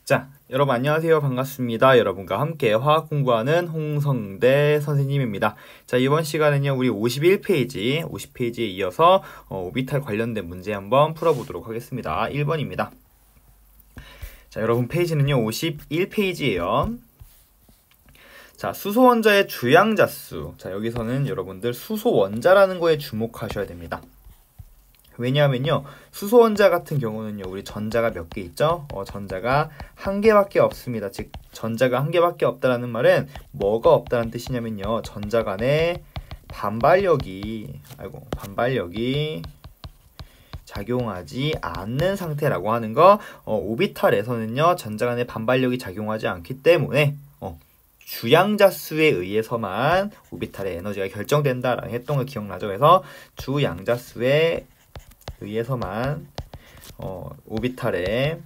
자, 여러분 안녕하세요. 반갑습니다. 여러분과 함께 화학 공부하는 홍성대 선생님입니다. 자, 이번 시간은요, 우리 50페이지에 이어서 오비탈 관련된 문제 한번 풀어보도록 하겠습니다. 1번입니다. 자, 여러분 페이지는요, 51페이지예요. 자, 수소원자의 주양자수. 자, 여기서는 여러분들 수소원자라는 거에 주목하셔야 됩니다. 왜냐하면요, 수소원자 같은 경우는요, 우리 전자가 몇 개 있죠? 전자가 한 개밖에 없습니다. 즉, 전자가 한 개밖에 없다라는 말은 뭐가 없다는 뜻이냐면요, 전자 간에 반발력이 작용하지 않는 상태라고 하는 거. 오비탈에서는요, 전자 간에 반발력이 작용하지 않기 때문에 주양자수에 의해서만 오비탈의 에너지가 결정된다라고 했던 거 기억나죠? 그래서 주양자수에 의해서만 오비탈의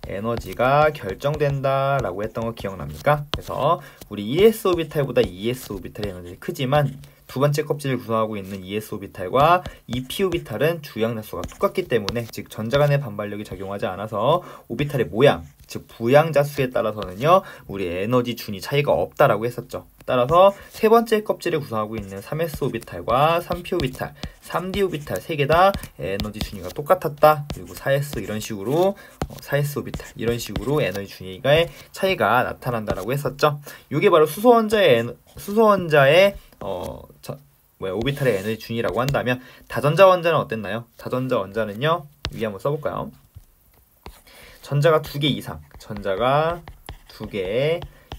에너지가 결정된다라고 했던 거 기억납니까? 그래서 우리 ES 오비탈보다 ES 오비탈의 에너지가 크지만 두 번째 껍질을 구성하고 있는 ES 오비탈과 EP 오비탈은 주양자수가 똑같기 때문에, 즉 전자 간의 반발력이 작용하지 않아서 오비탈의 모양, 즉 부양자수에 따라서는요, 우리 에너지 준위 차이가 없다라고 했었죠. 따라서 세 번째 껍질을 구성하고 있는 3s 오비탈과 3p 오비탈, 3d 오비탈 세 개 다 에너지 준위가 똑같았다. 그리고 4s 이런 식으로 4s 오비탈 이런 식으로 에너지 준위의 차이가 나타난다라고 했었죠. 이게 바로 수소원자의 오비탈의 에너지 준위라고 한다면, 다전자 원자는 어땠나요? 다전자 원자는요, 위에 한번 써볼까요? 전자가 두 개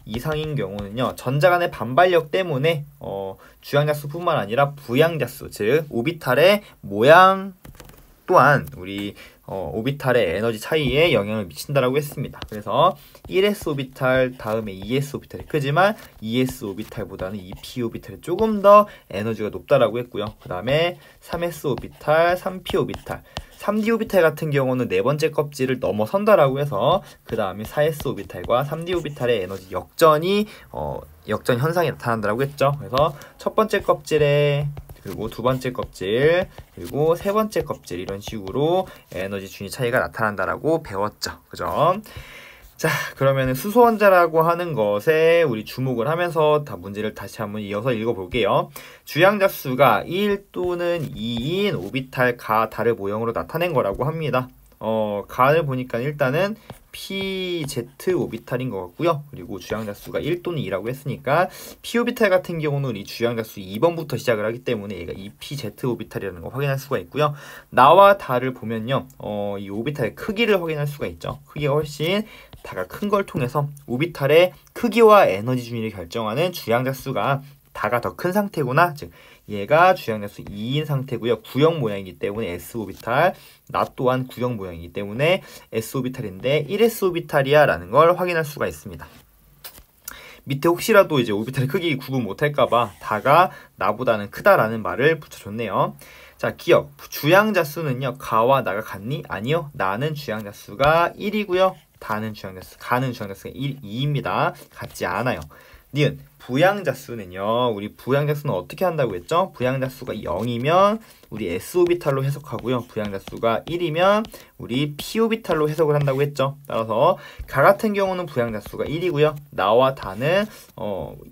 이상인 경우는요, 전자 간의 반발력 때문에 주양자수뿐만 아니라 부양자수, 즉 오비탈의 모양 또한 우리 오비탈의 에너지 차이에 영향을 미친다라고 했습니다. 그래서 1s 오비탈 다음에 2s 오비탈이 크지만 2s 오비탈보다는 2p 오비탈이 조금 더 에너지가 높다라고 했고요. 그 다음에 3s 오비탈, 3p 오비탈, 3d 오비탈 같은 경우는 네 번째 껍질을 넘어선다라고 해서 그 다음에 4s 오비탈과 3d 오비탈의 에너지 역전 현상이 나타난다라고 했죠. 그래서 첫 번째 껍질에, 그리고 두 번째 껍질, 그리고 세 번째 껍질, 이런 식으로 에너지 준위 차이가 나타난다라고 배웠죠. 그죠? 자, 그러면 수소원자라고 하는 것에 우리 주목을 하면서 문제를 다시 한번 이어서 읽어볼게요. 주양자수가 1 또는 2인 오비탈 가, 달을 모형으로 나타낸 거라고 합니다. 가를 보니까 일단은 PZ 오비탈인 것 같고요. 그리고 주양자수가 1 또는 2라고 했으니까 P 오비탈 같은 경우는 이 주양자수 2번부터 시작을 하기 때문에 얘가 EPZ 오비탈이라는 거 확인할 수가 있고요. 나와 달을 보면요, 이 오비탈의 크기를 확인할 수가 있죠. 크기가 훨씬 다가 큰 걸 통해서 오비탈의 크기와 에너지 준위를 결정하는 주양자수가 다가 더 큰 상태구나. 즉 얘가 주양자수 2인 상태고요. 구형 모양이기 때문에 S오비탈, 나 또한 구형 모양이기 때문에 S오비탈인데 1S 오비탈이야 라는 걸 확인할 수가 있습니다. 밑에 혹시라도 이제 오비탈의 크기 구분 못할까봐 다가 나보다는 크다라는 말을 붙여줬네요. 자, 기억. 주양자수는요, 가와 나가 같니? 아니요. 나는 주양자수가 1이고요. 가는 주양자수가 2입니다. 같지 않아요. 니은 부양자수는요, 우리 부양자수는 어떻게 한다고 했죠? 부양자수가 0이면 우리 S오비탈로 해석하고요. 부양자수가 1이면 우리 P오비탈로 해석을 한다고 했죠. 따라서 가 같은 경우는 부양자수가 1이고요. 나와 다는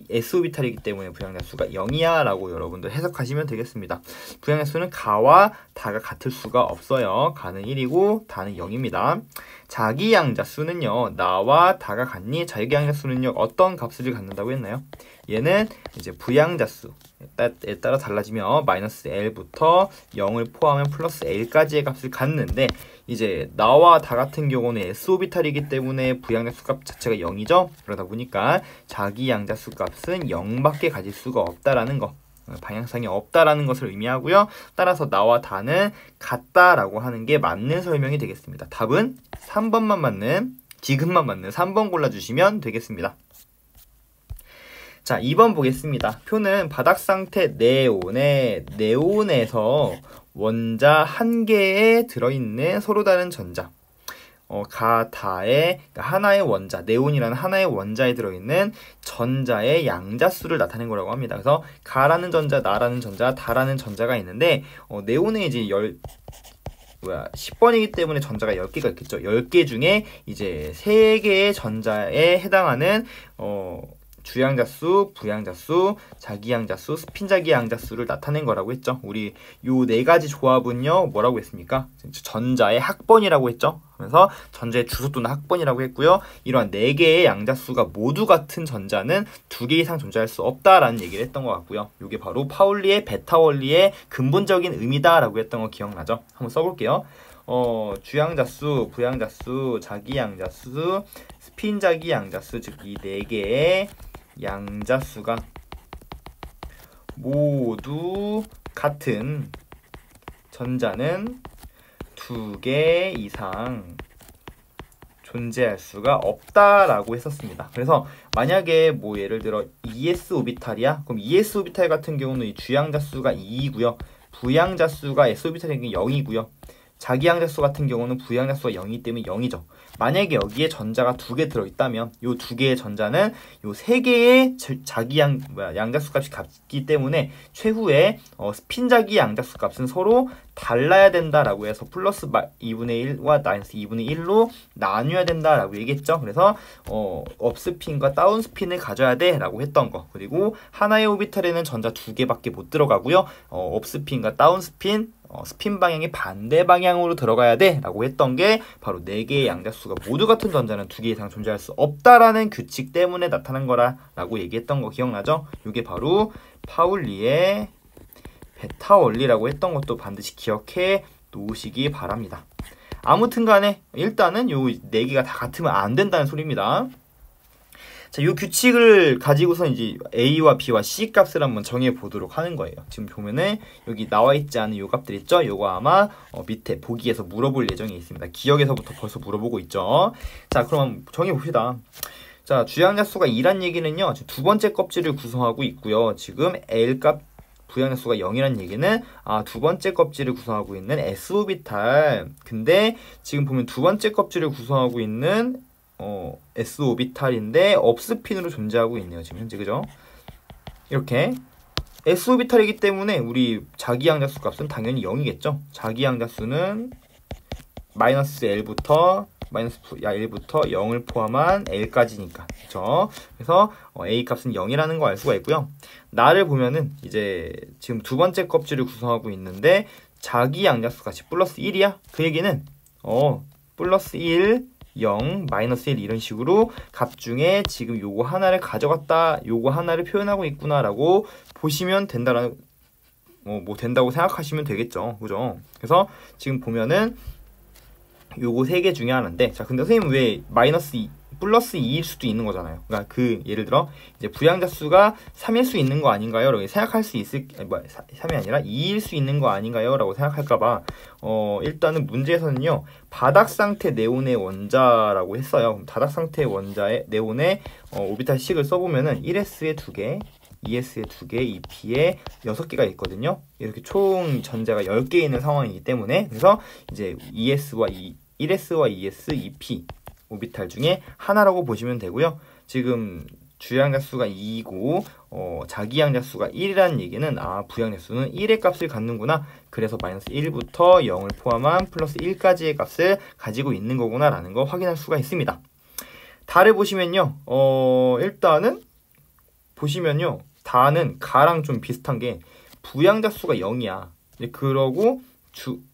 S오비탈이기 때문에 부양자수가 0이야 라고 여러분들 해석하시면 되겠습니다. 부양자수는 가와 다가 같을 수가 없어요. 가는 1이고 다는 0입니다. 자기양자수는요, 나와 다가 같니? 자기양자수는요, 어떤 값을 갖는다고 했나요? 얘는 이제 부양자수에 따라 달라지며 마이너스 L부터 0을 포함한 플러스 L까지의 값을 갖는데, 이제 나와 다 같은 경우는 S오비탈이기 때문에 부양자수 값 자체가 0이죠. 그러다 보니까 자기양자수 값은 0밖에 가질 수가 없다라는 거, 방향성이 없다라는 것을 의미하고요. 따라서 나와 다는 같다라고 하는 게 맞는 설명이 되겠습니다. 답은 3번만 맞는, 지금만 맞는 3번 골라주시면 되겠습니다. 자, 2번 보겠습니다. 표는 바닥 상태 네온에서 원자 한 개에 들어있는 서로 다른 전자, 가다의 하나의 원자, 네온이라는 하나의 원자에 들어있는 전자의 양자수를 나타낸 거라고 합니다. 그래서 가라는 전자, 나라는 전자, 다라는 전자가 있는데 네온에 이제 10번이기 때문에 전자가 10개가 있겠죠. 10개 중에 이제 3개의 전자에 해당하는 주양자수, 부양자수, 자기양자수, 스핀자기양자수를 나타낸 거라고 했죠. 우리 요 4가지 조합은요 뭐라고 했습니까? 전자의 학번이라고 했죠. 그래서 전자의 주소 또는 학번이라고 했고요. 이러한 4개의 양자수가 모두 같은 전자는 2개 이상 존재할 수 없다라는 얘기를 했던 것 같고요. 이게 바로 파울리의 베타 원리의 근본적인 의미다라고 했던 거 기억나죠? 한번 써볼게요. 주양자수, 부양자수, 자기양자수, 스핀자기양자수, 즉 이 4개의 양자수가 모두 같은 전자는 2개 이상 존재할 수가 없다라고 했었습니다. 그래서 만약에 뭐 예를 들어 ES 오비탈이야? 그럼 ES 오비탈 같은 경우는 이 주양자수가 2이고요. 부양자수가 S 오비탈이 0이고요. 자기양자수 같은 경우는 부양자수가 0이기 때문에 0이죠. 만약에 여기에 전자가 2개 들어있다면 이 2개의 전자는 이 3개의 양자수 값이 같기 때문에 최후의 스핀자기 양자수 값은 서로 달라야 된다라고 해서 플러스 2분의 1과 마이너스 2분의 1로 나뉘어야 된다라고 얘기했죠. 그래서 업스핀과 다운스핀을 가져야 돼라고 했던 거. 그리고 하나의 오비탈에는 전자 2개밖에 못 들어가고요. 업스핀과 다운스핀 스핀 방향이 반대 방향으로 들어가야 돼 라고 했던 게 바로 4개의 양자수가 모두 같은 전자는 2개 이상 존재할 수 없다라는 규칙 때문에 나타난 거라고 얘기했던 거 기억나죠? 이게 바로 파울리의 베타 원리라고 했던 것도 반드시 기억해 놓으시기 바랍니다. 아무튼 간에 일단은 요 4개가 다 같으면 안 된다는 소리입니다. 자, 이 규칙을 가지고서 이제 A와 B와 C 값을 한번 정해 보도록 하는 거예요. 지금 보면은 여기 나와 있지 않은 요 값들 있죠? 요거 아마 밑에 보기에서 물어볼 예정이 있습니다. 기억에서부터 벌써 물어보고 있죠. 자, 그럼 정해 봅시다. 자, 주양자수가 2란 얘기는요. 지금 2번째 껍질을 구성하고 있고요. 지금 L 값 부양자수가 0이라는 얘기는 2번째 껍질을 구성하고 있는 S 오비탈. 근데 지금 보면 2번째 껍질을 구성하고 있는 S 오비탈인데 업스핀으로 존재하고 있네요. 지금 현재 그죠? 이렇게 S 오비탈이기 때문에 우리 자기양자수 값은 당연히 0이겠죠. 자기양자수는 마이너스 L부터 0을 포함한 L까지니까 그렇죠. 그래서 A 값은 0이라는 거 알 수가 있고요. 나를 보면은 이제 지금 2번째 껍질을 구성하고 있는데 자기양자수 값이 플러스 1이야. 그 얘기는 플러스 1 0, 마이너스 1 이런 식으로 값 중에 지금 요거 하나를 가져갔다, 요거 하나를 표현하고 있구나 라고 보시면 된다라는 뭐 된다고 생각하시면 되겠죠. 그죠? 그래서 지금 보면은 요거 3개 중에 하나인데 자 근데 선생님 왜 플러스 2일 수도 있는 거잖아요. 그러니까 예를 들어 이제 부양자수가 3일 수 있는 거 아닌가요? 라고 생각할 수 있을 3이 아니라 2일 수 있는 거 아닌가요? 라고 생각할까봐 일단은 문제에서는요 바닥 상태 네온의 원자라고 했어요. 그럼 바닥 상태 원자의 네온의 오비탈 식을 써보면은 1s에 2개 2s에 2개, 2p에 6개가 있거든요. 이렇게 총 전자가 10개 있는 상황이기 때문에 그래서 이제 1s와 2s, 2p 오비탈 중에 하나라고 보시면 되고요. 지금 주양자수가 2이고 자기양자수가 1이라는 얘기는 부양자수는 1의 값을 갖는구나. 그래서 마이너스 1부터 0을 포함한 플러스 1까지의 값을 가지고 있는 거구나 라는 거 확인할 수가 있습니다. 다를 보시면요. 일단은 보시면요. 다는 가랑 좀 비슷한 게 부양자수가 0이야. 그러고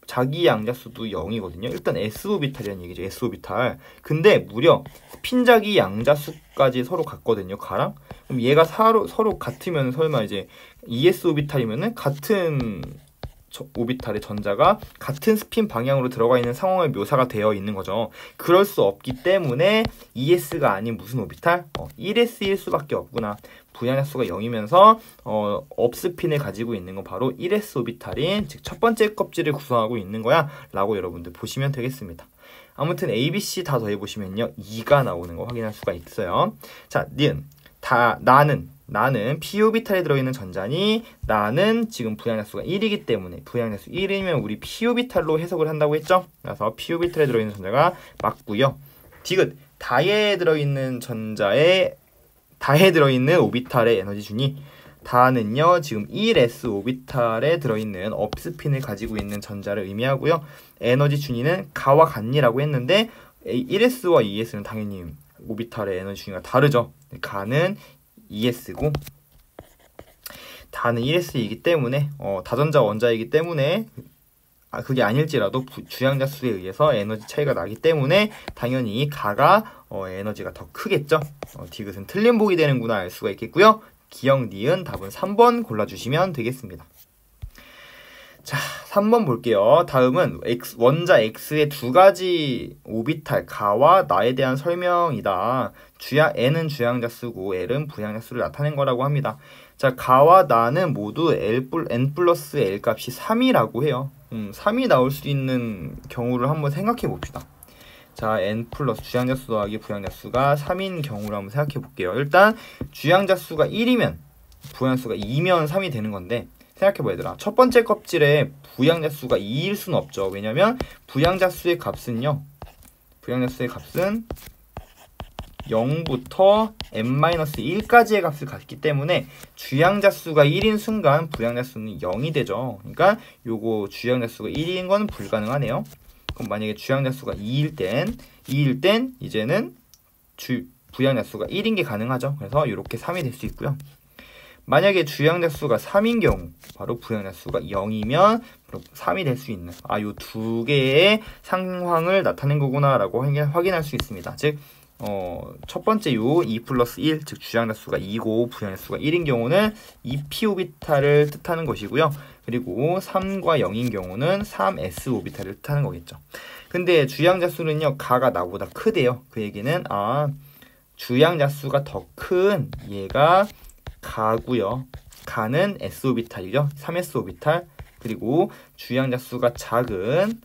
자기양자수도 0이거든요. 일단 S오비탈이라는 얘기죠. S오비탈. 근데 무려 스핀자기 양자수까지 서로 같거든요. 가랑. 그럼 얘가 서로 같으면 설마 이제 ES오비탈이면은 같은 오비탈의 전자가 같은 스핀 방향으로 들어가 있는 상황을 묘사가 되어 있는 거죠. 그럴 수 없기 때문에 ES가 아닌 무슨 오비탈? 1S일 수밖에 없구나. 부양자수가 0이면서 업스핀을 가지고 있는 건 바로 1S 오비탈인 즉 첫 번째 껍질을 구성하고 있는 거야 라고 여러분들 보시면 되겠습니다. 아무튼 A, B, C 다 더해보시면요 2가 나오는 거 확인할 수가 있어요. 자, 나는 p 오비탈에 들어있는 전자니 나는 지금 부양자수가 1이기 때문에 부양자수 1이면 우리 p 오비탈로 해석을 한다고 했죠. 그래서 p 오비탈에 들어있는 전자가 맞고요. 디귿 다에 들어있는 오비탈의 에너지 준이 다는요 지금 1s 오비탈에 들어있는 업스핀을 가지고 있는 전자를 의미하고요. 에너지 준위는 가와 같니라고 했는데 1s와 2s는 당연히 오비탈의 에너지 준위가 다르죠. 가는 2s고 다는 1s이기 때문에 다전자 원자이기 때문에 그게 아닐지라도 주양자 수에 의해서 에너지 차이가 나기 때문에 당연히 가가 에너지가 더 크겠죠. 디귿은 틀린 복이 되는구나 알 수가 있겠고요. 기억 니은 답은 3번 골라주시면 되겠습니다. 자, 3번 볼게요. 다음은 원자 X의 두 가지 오비탈 가와 나에 대한 설명이다. N은 주양자 수고 L은 부양자 수를 나타낸 거라고 합니다. 자, 가와 나는 모두 n 플러스 L 값이 3이라고 해요. 3이 나올 수 있는 경우를 한번 생각해 봅시다. 자, n 플러스 주양자 수 더하기 부양자 수가 3인 경우를 한번 생각해 볼게요. 일단 주양자 수가 1이면 부양자 수가 2면 3이 되는 건데 생각해봐 얘들아. 첫 번째 껍질에 부양자 수가 2일 수는 없죠. 왜냐면 부양자 수의 값은 0부터 n-1까지의 값을 갖기 때문에 주양자 수가 1인 순간 부양자 수는 0이 되죠. 그러니까 요거 주양자 수가 1인 건 불가능하네요. 그럼 만약에 주양자 수가 2일 땐 이제는 부양자 수가 1인 게 가능하죠. 그래서 이렇게 3이 될 수 있고요. 만약에 주양자 수가 3인 경우 바로 부양자 수가 0이면 3이 될 수 있는 요 두 개의 상황을 나타낸 거구나 라고 확인할 수 있습니다. 즉 첫 번째 요 2 플러스 1, 즉 주양자 수가 2고 부양자 수가 1인 경우는 2p 오비탈을 뜻하는 것이고요. 그리고 3과 0인 경우는 3s 오비탈을 뜻하는 거겠죠. 근데 주양자 수는요 가가 나보다 크대요. 그 얘기는 주양자 수가 더 큰 얘가 가고요. 가는 s 오비탈이죠. 3s 오비탈. 그리고 주양자 수가 작은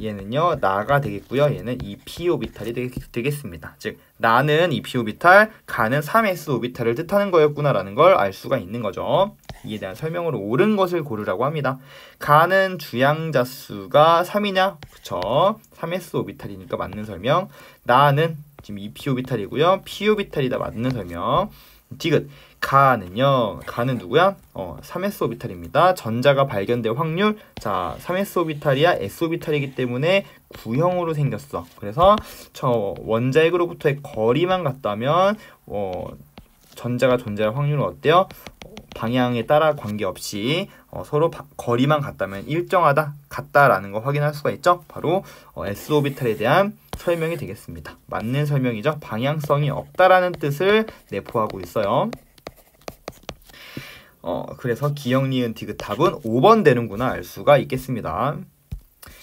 얘는요 나가 되겠고요. 얘는 2p 오비탈이 되겠습니다. 즉 나는 2p 오비탈, 가는 3s 오비탈을 뜻하는 거였구나라는 걸 알 수가 있는 거죠. 이에 대한 설명으로 옳은 것을 고르라고 합니다. 가는 주양자 수가 3이냐? 그쵸. 3s 오비탈이니까 맞는 설명. 나는 지금 2p 오비탈이고요. p 오비탈이다 맞는 설명. 디귿 가는 누구야? 3s 오비탈입니다. 전자가 발견될 확률. 자, 3s 오비탈이야 s 오비탈이기 때문에 구형으로 생겼어. 그래서 저 원자핵으로부터의 거리만 같다면 전자가 존재할 확률은 어때요? 방향에 따라 관계없이 서로 거리만 같다면 일정하다, 같다라는 거 확인할 수가 있죠. 바로 s 오비탈에 대한 설명이 되겠습니다. 맞는 설명이죠. 방향성이 없다라는 뜻을 내포하고 있어요. 그래서 기억, 니은, 디귿 답은 5번 되는구나 알 수가 있겠습니다.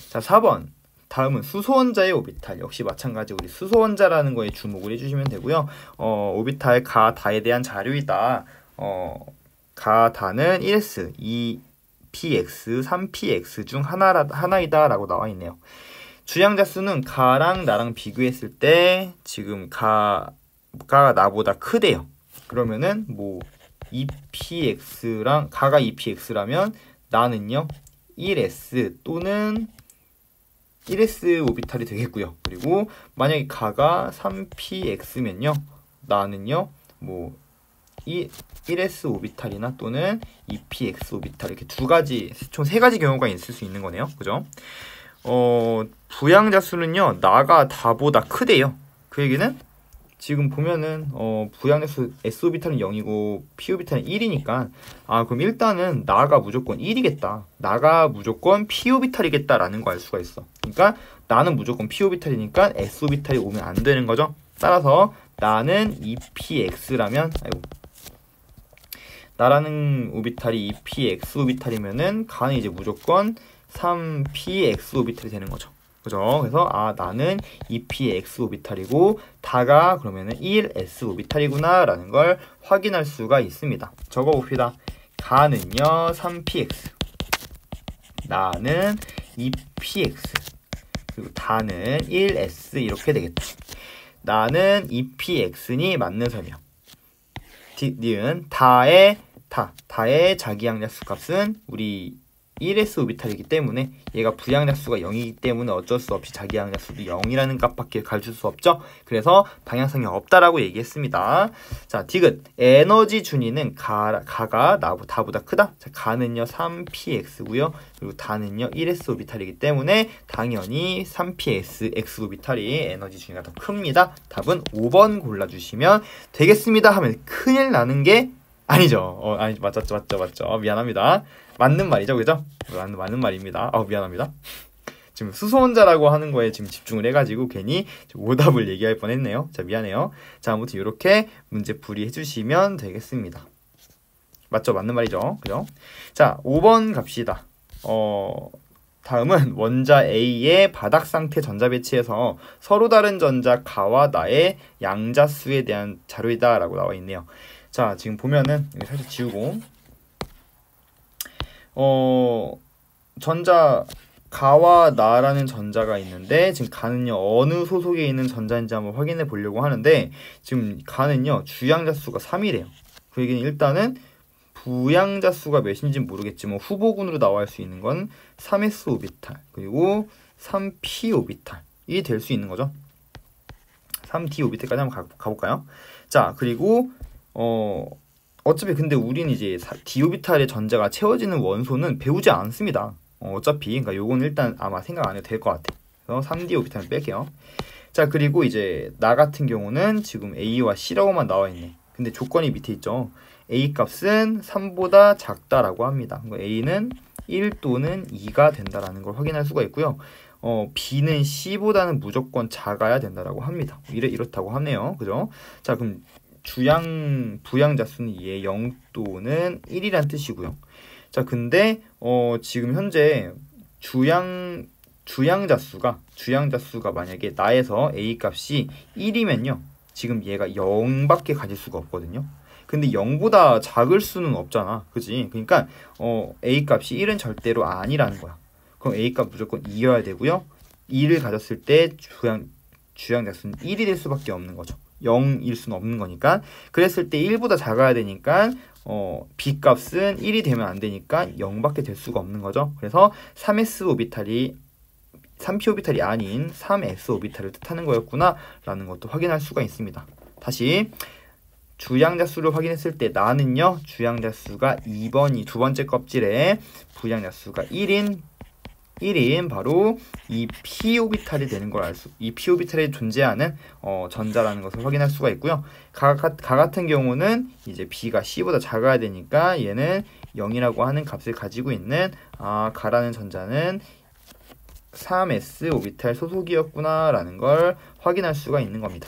자, 4번. 다음은 수소원자의 오비탈. 역시 마찬가지 우리 수소원자라는 거에 주목을 해주시면 되고요. 오비탈 가, 다에 대한 자료이다. 가, 다는 1s, 2px, 3px 중 하나이다 라고 나와 있네요. 주양자 수는 가랑 나랑 비교했을 때 지금 가가 나보다 크대요. 그러면은 2px랑 가가 2px라면 나는요 1s 또는 1s 오비탈이 되겠고요. 그리고 만약에 가가 3px면요 나는요 1s 오비탈이나 또는 2px 오비탈 이렇게 총 세 가지 경우가 있을 수 있는 거네요. 그죠? 부양자 수는요 나가 다보다 크대요. 그 얘기는 지금 보면은 부양자 수 s 오비탈은 0이고 p 오비탈은 1이니까 그럼 일단은 나가 무조건 1이겠다. 나가 무조건 p 오비탈이겠다라는 거 알 수가 있어. 그러니까 나는 무조건 p 오비탈이니까 s 오비탈이 오면 안 되는 거죠. 따라서 나는 2px라면 나라는 오비탈이 2px 오비탈이면은 가는 이제 무조건 3px 오비탈이 되는 거죠. 그죠? 그래서 나는 2px 오비탈이고 다가 그러면은 1s 오비탈이구나 라는 걸 확인할 수가 있습니다. 적어봅시다. 가는요 3px, 나는 2px, 그리고 다는 1s 이렇게 되겠다. 나는 2px니 맞는 설명. 니은 다의 자기양자 수 값은 우리 1s 오비탈이기 때문에 얘가 부양약수가 0이기 때문에 어쩔 수 없이 자기 양약수도 0이라는 값밖에 가르칠 수 없죠. 그래서 방향성이 없다라고 얘기했습니다. 자, 디귿. 에너지 준위는 가가 다보다 크다. 자, 가는요 3px고요. 그리고 다는요 1s 오비탈이기 때문에 당연히 3px x 오비탈이 에너지 준위가 더 큽니다. 답은 5번 골라주시면 되겠습니다. 하면 큰일 나는 게 아니죠. 아니, 맞죠. 미안합니다. 맞는 말이죠, 그죠? 맞는 말입니다. 미안합니다. 지금 수소원자라고 하는 거에 지금 집중을 해가지고 괜히 오답을 얘기할 뻔했네요. 자, 미안해요. 자, 아무튼 이렇게 문제 풀이해 주시면 되겠습니다. 맞죠? 맞는 말이죠, 그죠? 자, 5번 갑시다. 다음은 원자 A의 바닥 상태 전자 배치에서 서로 다른 전자 가와 나의 양자수에 대한 자료이다 라고 나와 있네요. 자, 지금 보면은 여기 살짝 지우고 전자 가와 나라는 전자가 있는데 지금 가는요 어느 소속에 있는 전자인지 한번 확인해 보려고 하는데 지금 가는요 주양자수가 3이래요. 그 얘기는 일단은 부양자수가 몇인지 모르겠지만 후보군으로 나와 수 있는 건 3s 오비탈 그리고 3p 오비탈이 될 수 있는 거죠. 3d 오비탈까지 한번 가볼까요? 자, 그리고 어차피 근데 우린 이제 d 오비탈의 전자가 채워지는 원소는 배우지 않습니다. 어차피 그러니까 요건 일단 아마 생각 안 해도 될 것 같아. 그래서 3d 오비탈을 뺄게요. 자, 그리고 이제 나 같은 경우는 지금 A와 C라고만 나와 있네. 근데 조건이 밑에 있죠. A 값은 3보다 작다라고 합니다. A는 1 또는 2가 된다라는 걸 확인할 수가 있고요. B는 C보다는 무조건 작아야 된다라고 합니다. 이렇다고 하네요. 그죠? 자, 그럼 부양자수는 0 또는 1이란 뜻이고요. 자, 근데 지금 현재 주양자수가 만약에 나에서 A 값이 1이면요. 지금 얘가 0밖에 가질 수가 없거든요. 근데 0보다 작을 수는 없잖아. 그지? 그러니까 A 값이 1은 절대로 아니라는 거야. 그럼 A 값 무조건 2여야 되고요. 2를 가졌을 때 주양자수는 1이 될 수밖에 없는 거죠. 0일 수는 없는 거니까. 그랬을 때 1보다 작아야 되니까 B 값은 1이 되면 안 되니까 0밖에 될 수가 없는 거죠. 그래서 3s 오비탈이 3p 오비탈이 아닌 3s 오비탈을 뜻하는 거였구나 라는 것도 확인할 수가 있습니다. 다시 주양자수를 확인했을 때 나는요 주양자수가 2번이 두 번째 껍질에 부양자수가 1인 바로 이 p 오비탈이 되는 걸 이 p 오비탈에 존재하는 전자라는 것을 확인할 수가 있고요. 가 같은 경우는 이제 b가 c보다 작아야 되니까 얘는 0이라고 하는 값을 가지고 있는 가라는 전자는 3s 오비탈 소속이었구나 라는 걸 확인할 수가 있는 겁니다.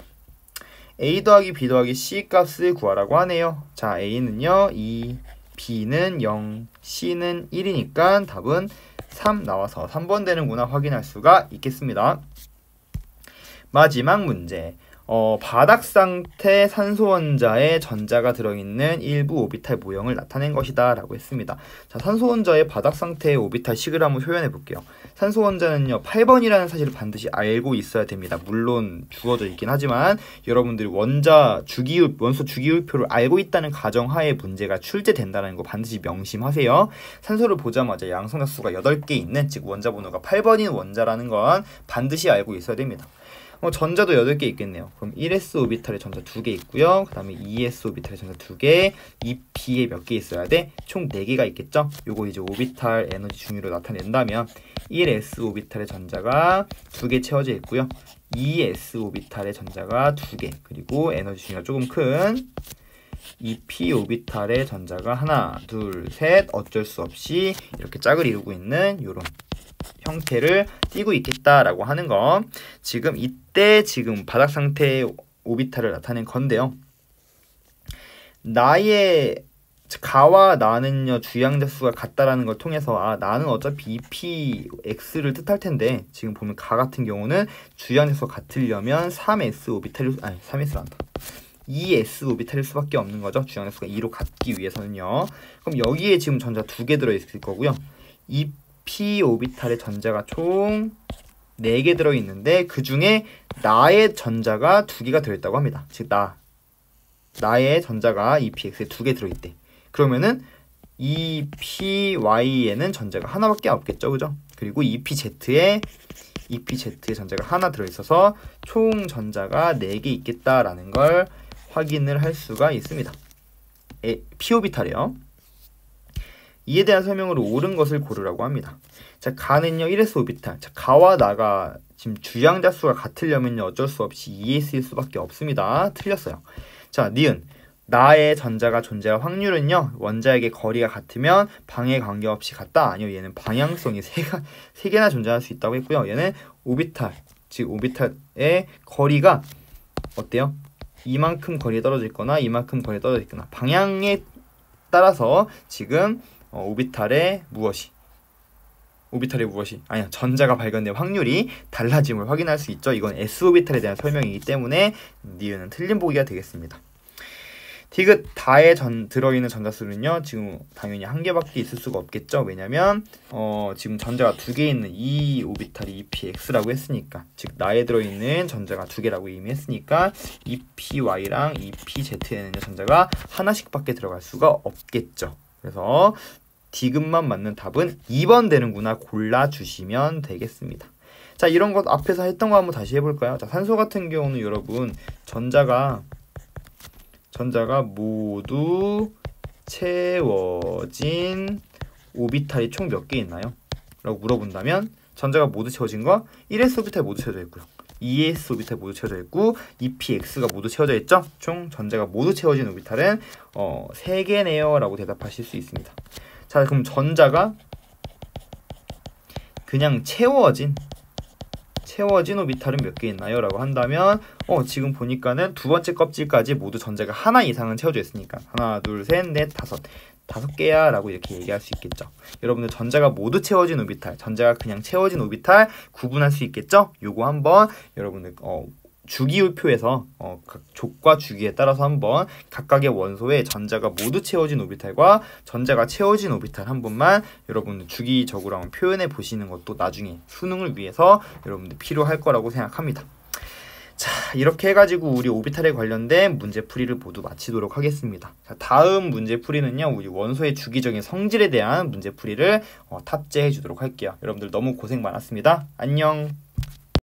A 더하기 B 더하기 C 값을 구하라고 하네요. 자, A는요 2, B는 0, C는 1이니까 답은 3 나와서 3번 되는구나 확인할 수가 있겠습니다. 마지막 문제. 바닥 상태 산소 원자에 전자가 들어있는 일부 오비탈 모형을 나타낸 것이다 라고 했습니다. 자, 산소 원자의 바닥 상태의 오비탈 식을 한번 표현해 볼게요. 산소 원자는요 8번이라는 사실을 반드시 알고 있어야 됩니다. 물론 주어져 있긴 하지만 여러분들이 원소 주기율표를 알고 있다는 가정하에 문제가 출제된다는 거 반드시 명심하세요. 산소를 보자마자 양성자수가 8개 있는, 즉 원자 번호가 8번인 원자라는 건 반드시 알고 있어야 됩니다. 전자도 8개 있겠네요. 그럼 1s 오비탈에 전자 2개 있고요. 그 다음에 2s 오비탈에 전자 2개, 2p에 몇 개 있어야 돼? 총 4개가 있겠죠? 요거 이제 오비탈 에너지 중위로 나타낸다면 1s 오비탈의 전자가 2개 채워져 있고요. 2s 오비탈의 전자가 2개, 그리고 에너지 중위가 조금 큰 2p 오비탈의 전자가 하나, 둘, 셋, 어쩔 수 없이 이렇게 짝을 이루고 있는 요런 형태를 띠고 있겠다라고 하는 거. 지금 이때 지금 바닥 상태의 오비탈을 나타낸 건데요. 나의 가와 나는요 주양자수가 같다라는 걸 통해서 나는 어차피 2px를 뜻할 텐데, 지금 보면 가 같은 경우는 주양자수가 같으려면 3s 오비탈이 2s 오비탈일 수밖에 없는 거죠. 주양자수가 2로 같기 위해서는요. 그럼 여기에 지금 전자 2개 들어있을 거고요. p 오비탈의 전자가 총 4개 들어있는데 그 중에 나의 전자가 2개가 들어있다고 합니다. 즉 나의 전자가 2px에 2개 들어있대. 그러면은 EPY에는 전자가 하나밖에 없겠죠, 그죠? 그리고 EPZ에 전자가 하나 들어있어서 총 전자가 4개 있겠다라는 걸 확인을 할 수가 있습니다. p 오비탈이요. 이에 대한 설명으로 옳은 것을 고르라고 합니다. 자, 가는요 1s 오비탈. 자, 가와 나가 지금 주양자 수가 같으려면요 어쩔 수 없이 2s일 수밖에 없습니다. 틀렸어요. 자, 니은 나의 전자가 존재할 확률은요 원자에게 거리가 같으면 방해 관계없이 같다. 아니요, 얘는 방향성이 세 개나 존재할 수 있다고 했고요. 얘는 오비탈, 즉 오비탈의 거리가 어때요? 이만큼 거리에 떨어져 있거나 이만큼 거리에 떨어져 있거나 방향에 따라서 지금 오비탈의 무엇이 아니야, 전자가 발견될 확률이 달라짐을 확인할 수 있죠. 이건 s오비탈에 대한 설명이기 때문에 니은은 틀린 보기가 되겠습니다. 디귿 다에 들어있는 전자수는요 지금 당연히 한 개밖에 있을 수가 없겠죠. 왜냐면 지금 전자가 2개 있는 이 오비탈이 EPX라고 했으니까, 즉 나에 들어있는 전자가 2개라고 이미 했으니까 EPY랑 EPZ에는 전자가 하나씩밖에 들어갈 수가 없겠죠. 그래서 디귿만 맞는 답은 2번 되는구나 골라주시면 되겠습니다. 자, 이런 것 앞에서 했던 거 한번 다시 해볼까요? 자, 산소 같은 경우는 여러분 전자가 모두 채워진 오비탈이 총 몇 개 있나요? 라고 물어본다면 전자가 모두 채워진 거 1s 오비탈 모두 채워져 있고요, 2s 오비탈 모두 채워져 있고 EPX가 모두 채워져 있죠. 총 전자가 모두 채워진 오비탈은 3개네요 라고 대답하실 수 있습니다. 자, 그럼 전자가 그냥 채워진 오비탈은 몇 개 있나요? 라고 한다면 지금 보니까는 두 번째 껍질까지 모두 전자가 하나 이상은 채워져 있으니까 하나, 둘, 셋, 넷, 다섯 개야 라고 이렇게 얘기할 수 있겠죠. 여러분들 전자가 모두 채워진 오비탈, 전자가 그냥 채워진 오비탈 구분할 수 있겠죠? 요거 한번 여러분들 주기율표에서 각 족과 주기에 따라서 한번 각각의 원소에 전자가 모두 채워진 오비탈과 전자가 채워진 오비탈 한 번만 여러분들 주기적으로 한번 표현해 보시는 것도 나중에 수능을 위해서 여러분들 필요할 거라고 생각합니다. 자, 이렇게 해가지고 우리 오비탈에 관련된 문제풀이를 모두 마치도록 하겠습니다. 자, 다음 문제풀이는요 우리 원소의 주기적인 성질에 대한 문제풀이를 탑재해 주도록 할게요. 여러분들 너무 고생 많았습니다. 안녕.